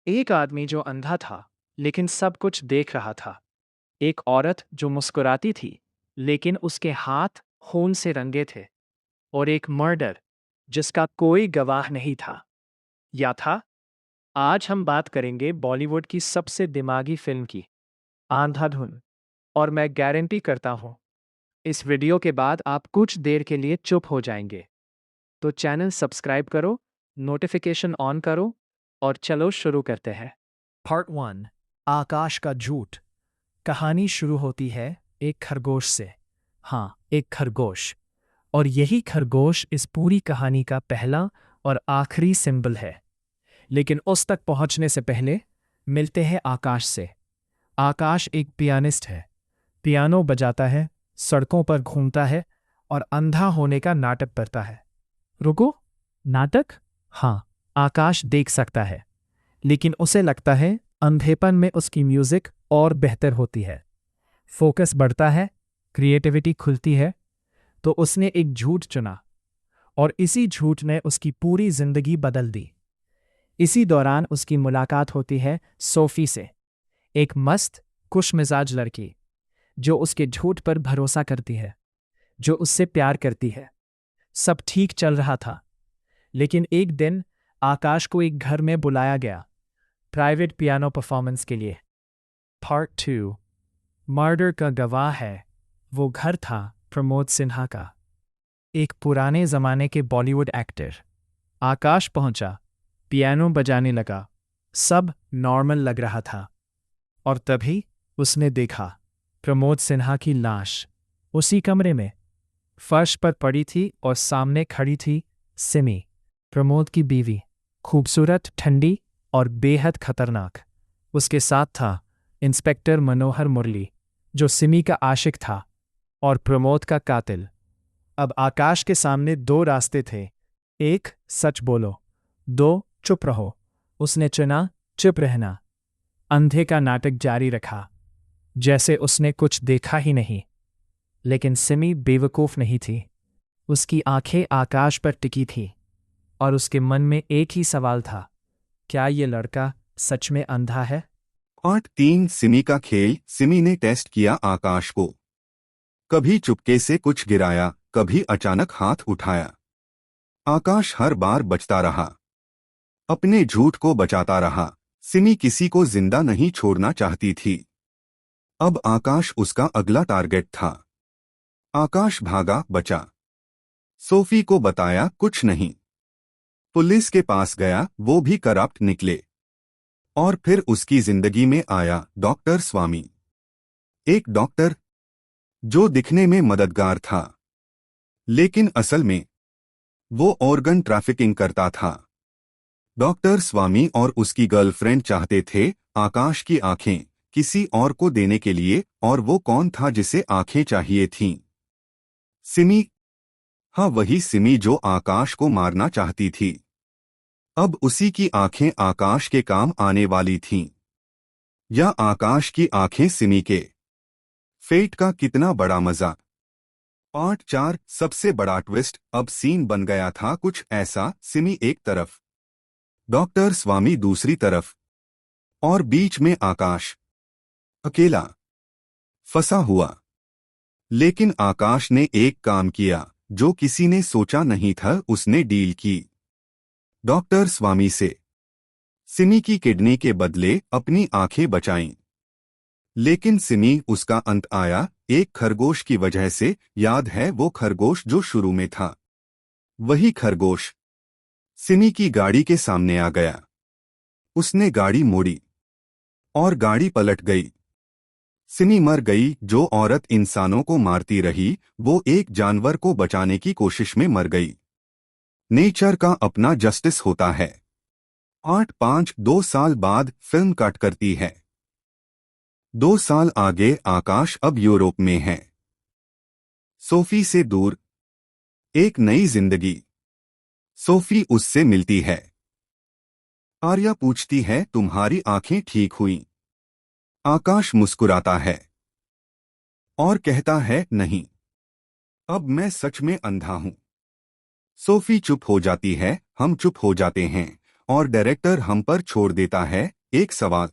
एक आदमी जो अंधा था, लेकिन सब कुछ देख रहा था। एक औरत जो मुस्कुराती थी, लेकिन उसके हाथ खून से रंगे थे। और एक मर्डर, जिसका कोई गवाह नहीं था। या था? आज हम बात करेंगे बॉलीवुड की सबसे दिमागी फिल्म की, आंधाधुन। और मैं गारंटी करता हूँ, इस वीडियो के बाद आप कुछ देर के लिए चुप हो जाएंगे। तो चैनल सब्सक्राइब करो, नोटिफिकेशन ऑन करो, और चलो शुरू करते हैं। पार्ट 1, आकाश का झूठ। कहानी शुरू होती है एक खरगोश से। हाँ, एक खरगोश। और यही खरगोश इस पूरी कहानी का पहला और आखिरी सिंबल है। लेकिन उस तक पहुंचने से पहले मिलते हैं आकाश से। आकाश एक पियानिस्ट है। पियानो बजाता है, सड़कों पर घूमता है और अंधा होने का नाटक करता है। रुको, नाटक? हाँ, आकाश देख सकता है, लेकिन उसे लगता है अंधेपन में उसकी म्यूजिक और बेहतर होती है। फोकस बढ़ता है, क्रिएटिविटी खुलती है। तो उसने एक झूठ चुना, और इसी झूठ ने उसकी पूरी जिंदगी बदल दी। इसी दौरान उसकी मुलाकात होती है सोफी से, एक मस्त, खुशमिजाज लड़की, जो उसके झूठ पर भरोसा करती है, जो उससे प्यार करती है। सब ठीक चल रहा था, लेकिन एक दिन आकाश को एक घर में बुलाया गया, प्राइवेट पियानो परफॉर्मेंस के लिए। पार्ट 2, मर्डर का गवाह है। वो घर था प्रमोद सिन्हा का, एक पुराने जमाने के बॉलीवुड एक्टर। आकाश पहुंचा, पियानो बजाने लगा, सब नॉर्मल लग रहा था। और तभी उसने देखा प्रमोद सिन्हा की लाश उसी कमरे में फर्श पर पड़ी थी, और सामने खड़ी थी सिमी, प्रमोद की बीवी, खूबसूरत, ठंडी और बेहद खतरनाक। उसके साथ था इंस्पेक्टर मनोहर मुरली, जो सिमी का आशिक था और प्रमोद का कातिल। अब आकाश के सामने दो रास्ते थे। एक, सच बोलो। दो, चुप रहो। उसने चुना चुप रहना। अंधे का नाटक जारी रखा, जैसे उसने कुछ देखा ही नहीं। लेकिन सिमी बेवकूफ नहीं थी। उसकी आंखें आकाश पर टिकी थी, और उसके मन में एक ही सवाल था, क्या ये लड़का सच में अंधा है? पार्ट 3, सिमी का खेल। सिमी ने टेस्ट किया आकाश को। कभी चुपके से कुछ गिराया, कभी अचानक हाथ उठाया। आकाश हर बार बचता रहा, अपने झूठ को बचाता रहा। सिमी किसी को जिंदा नहीं छोड़ना चाहती थी। अब आकाश उसका अगला टारगेट था। आकाश भागा, बचा। सोफी को बताया कुछ नहीं। पुलिस के पास गया, वो भी करप्ट निकले। और फिर उसकी जिंदगी में आया डॉक्टर स्वामी। एक डॉक्टर जो दिखने में मददगार था, लेकिन असल में वो ऑर्गन ट्रैफिकिंग करता था। डॉक्टर स्वामी और उसकी गर्लफ्रेंड चाहते थे आकाश की आंखें किसी और को देने के लिए, और वो कौन था जिसे आंखें चाहिए थीं? सिमी। हाँ, वही सिमी जो आकाश को मारना चाहती थी। अब उसी की आंखें आकाश के काम आने वाली थीं, या आकाश की आंखें सिमी के। फेट का कितना बड़ा मजा। पार्ट 4, सबसे बड़ा ट्विस्ट। अब सीन बन गया था कुछ ऐसा, सिमी एक तरफ, डॉक्टर स्वामी दूसरी तरफ, और बीच में आकाश, अकेला, फंसा हुआ। लेकिन आकाश ने एक काम किया जो किसी ने सोचा नहीं था। उसने डील की डॉक्टर स्वामी से। सिमी की किडनी के बदले अपनी आंखें बचाईं। लेकिन सिमी, उसका अंत आया एक खरगोश की वजह से। याद है वो खरगोश जो शुरू में था? वही खरगोश सिमी की गाड़ी के सामने आ गया। उसने गाड़ी मोड़ी, और गाड़ी पलट गई। सिमी मर गई। जो औरत इंसानों को मारती रही, वो एक जानवर को बचाने की कोशिश में मर गई। नेचर का अपना जस्टिस होता है। पार्ट 5, 2 साल बाद फिल्म कट करती है। 2 साल आगे आकाश अब यूरोप में है, सोफी से दूर, एक नई जिंदगी। सोफी उससे मिलती है। आर्या पूछती है, तुम्हारी आंखें ठीक हुईं? आकाश मुस्कुराता है और कहता है, नहीं, अब मैं सच में अंधा हूं। सोफी चुप हो जाती है, हम चुप हो जाते हैं, और डायरेक्टर हम पर छोड़ देता है। एक सवाल,